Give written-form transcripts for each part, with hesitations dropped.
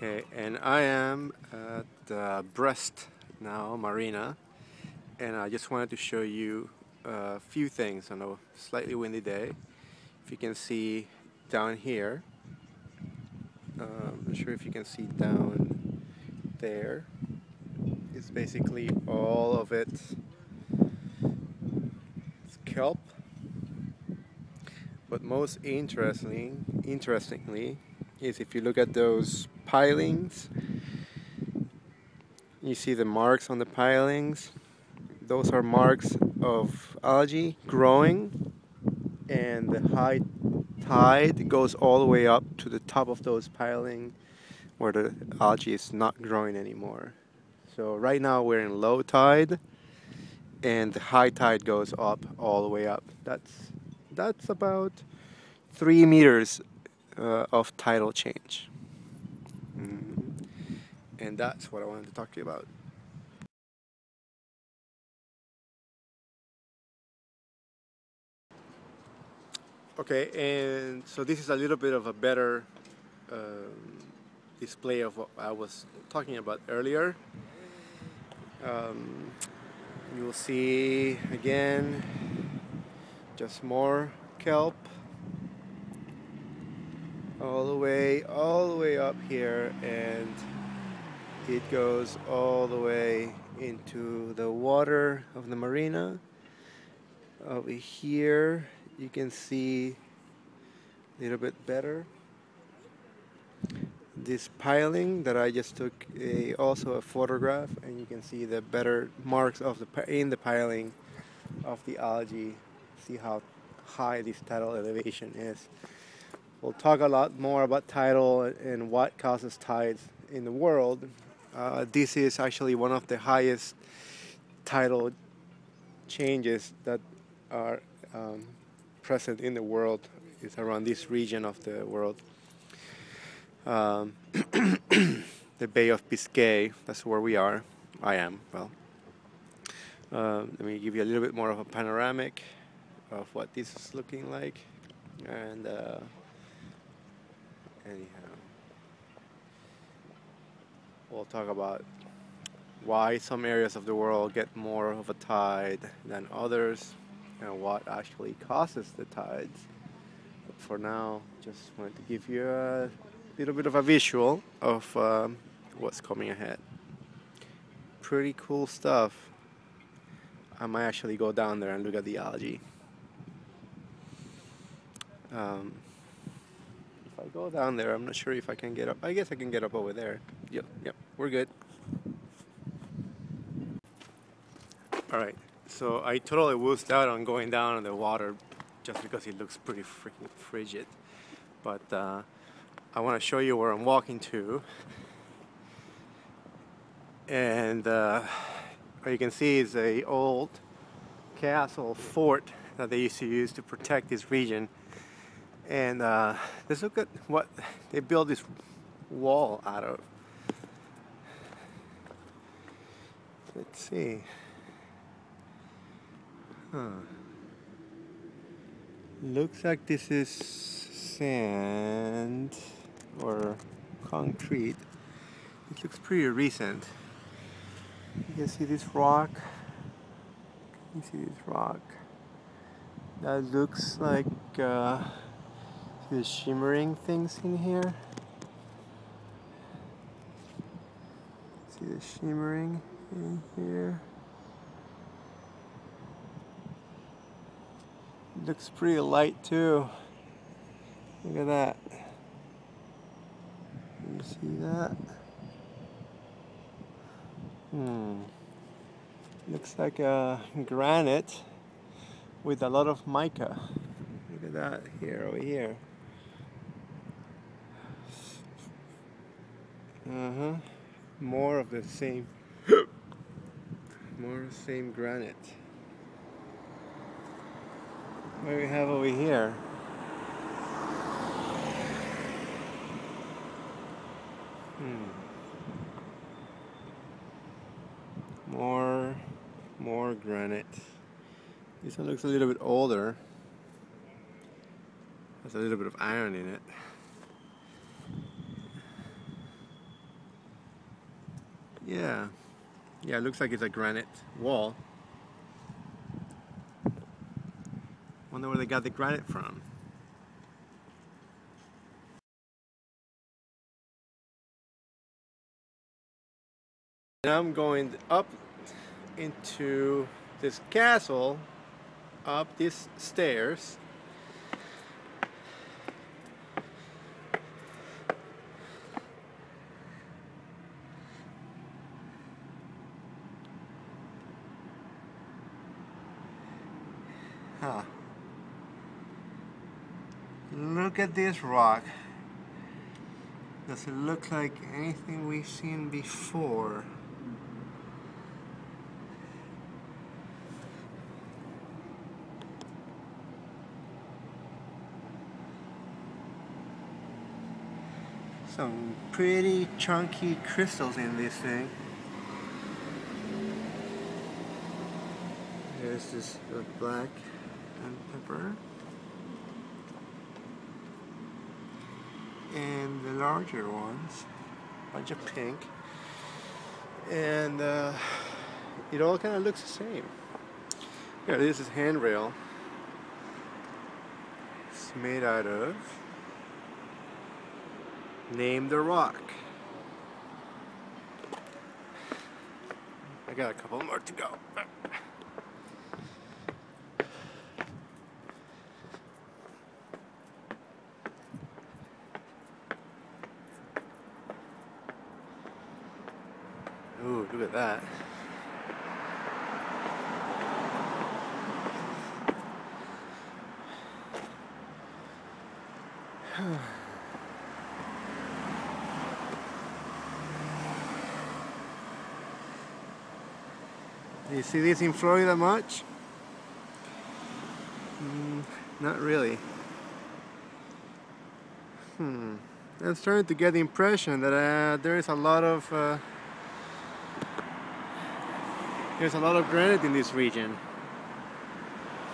Okay, and I am at Brest now, Marina, and I just wanted to show you a few things on a slightly windy day. If you can see down here, I'm not sure if you can see down there. It's basically all of it. It's kelp, but most interestingly, is if you look at those pilings. You see the marks on the pilings. Those are marks of algae growing, and the high tide goes all the way up to the top of those pilings where the algae is not growing anymore. So right now we're in low tide, and the high tide goes up all the way up. That's about 3 meters of tidal change. And that's what I wanted to talk to you about. Okay, and so this is a little bit of a better display of what I was talking about earlier. You will see again just more kelp all the way up here, and it goes all the way into the water of the marina. Over here you can see a little bit better this piling that I just took also a photograph, and you can see the better marks of in the piling of the algae. See how high this tidal elevation is. We'll talk a lot more about tidal and what causes tides in the world. This is actually one of the highest tidal changes that are present in the world. It's around this region of the world. The Bay of Biscay, that's where we are. I am, well. Let me give you a little bit more of a panoramic of what this is looking like. And anyhow, we'll talk about why some areas of the world get more of a tide than others, and what actually causes the tides. But for now, just wanted to give you a little bit of a visual of what's coming ahead. Pretty cool stuff. I might actually go down there and look at the algae. If I go down there, I'm not sure if I can get up. I guess I can get up over there. Yep, we're good. Alright, so I totally wussed out on going down in the water just because it looks pretty freaking frigid. But I want to show you where I'm walking to. And what you can see is a old castle fort that they used to use to protect this region. And let's look at what they built this wall out of. Let's see. Looks like this is sand or concrete. It looks pretty recent. You can see this rock. You see this rock. That looks like the shimmering things in here. See the shimmering in here. It looks pretty light too. Look at that. You see that? Looks like a granite with a lot of mica. Look at that here, over here. More of the same. More of the same granite. What do we have over here? More granite. This one looks a little bit older. Has a little bit of iron in it. Yeah. Yeah, it looks like it's a granite wall. Wonder where they got the granite from. Now I'm going up into this castle, up these stairs. Huh. Look at this rock. Does it look like anything we've seen before? Some pretty chunky crystals in this thing. There's this black and pepper. And the larger ones, a bunch of pink. And it all kind of looks the same. Yeah, this is handrail. It's made out of Name the Rock. I got a couple more to go. Ooh, look at that. Do you see this in Florida much? Not really. I'm starting to get the impression that there is a lot of granite in this region.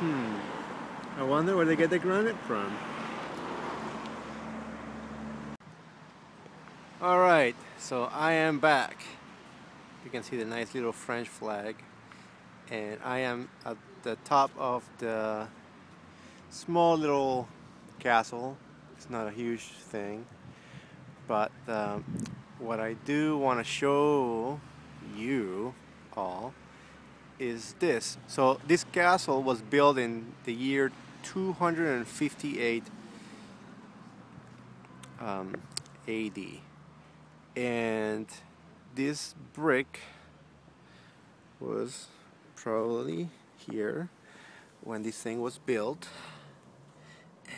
I wonder where they get the granite from. Alright, so I am back. You can see the nice little French flag. And I am at the top of the small little castle. It's not a huge thing. But what I do want to show you all is this. So this castle was built in the year 258 AD. And this brick was probably here when this thing was built.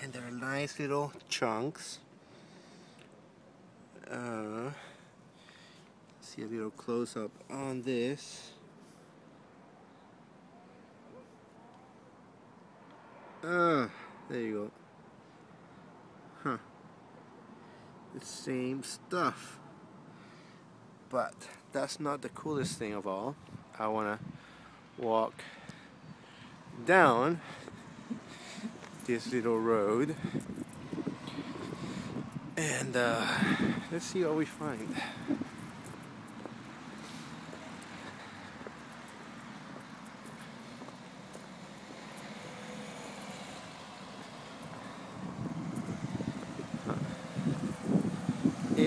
And they're nice little chunks. See a little close-up on this. There you go. Huh. The same stuff. But that's not the coolest thing of all. I want to walk down this little road and let's see what we find.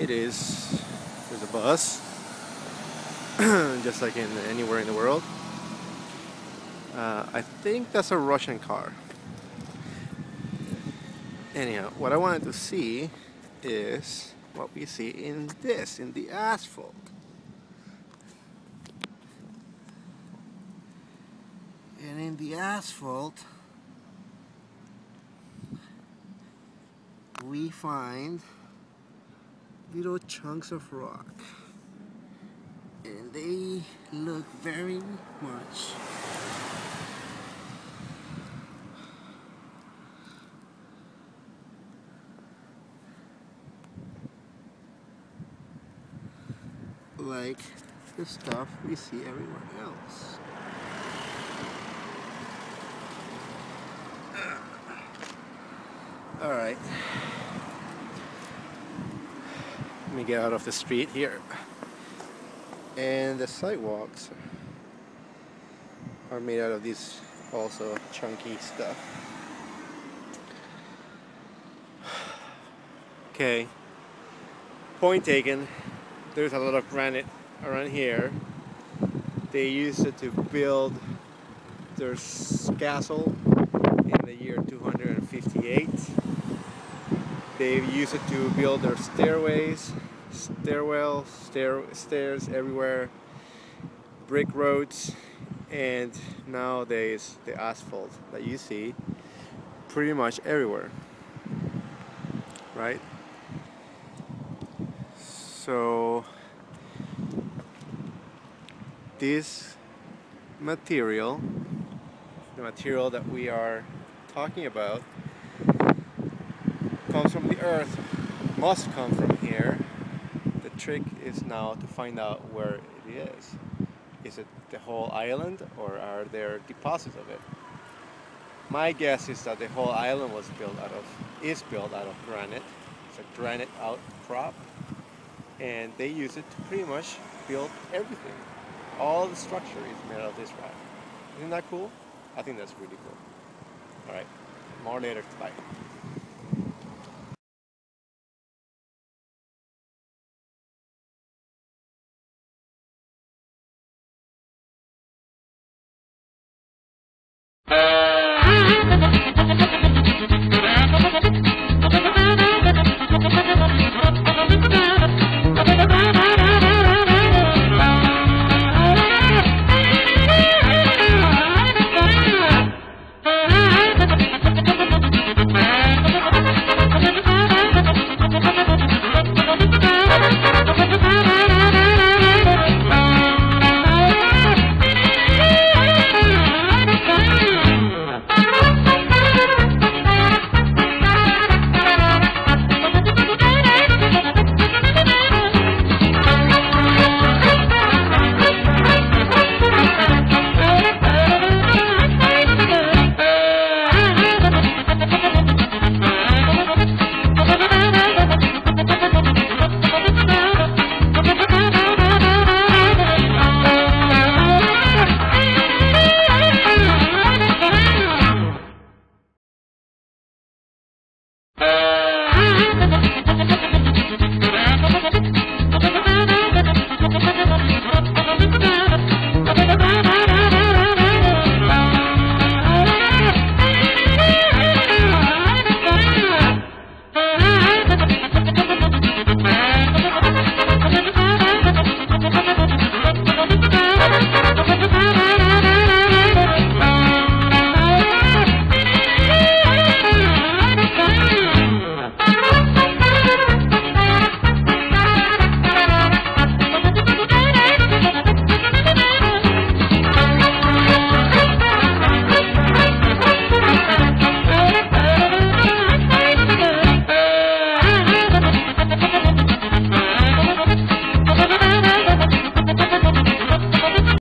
There's a bus, just like in anywhere in the world. I think that's a Russian car. Anyhow, what I wanted to see is what we see in the asphalt. And in the asphalt, we find little chunks of rock. And they look very much like the stuff we see everywhere else. Alright. Let me get out of the street here. And the sidewalks are made out of this also chunky stuff. Okay, point taken. There's a lot of granite around here. They used it to build their castle in the year 258. They used it to build their stairways, stairwells, stairs everywhere, brick roads, and nowadays the asphalt that you see pretty much everywhere, right? So this material, the material that we are talking about, comes from the earth, must come from here. The trick is now to find out where it is. Is it the whole island, or are there deposits of it? My guess is that the whole island is built out of granite. It's a granite outcrop, and they use it to pretty much build everything. All the structure is made out of this rock. Isn't that cool? I think that's really cool. All right, more later. Bye.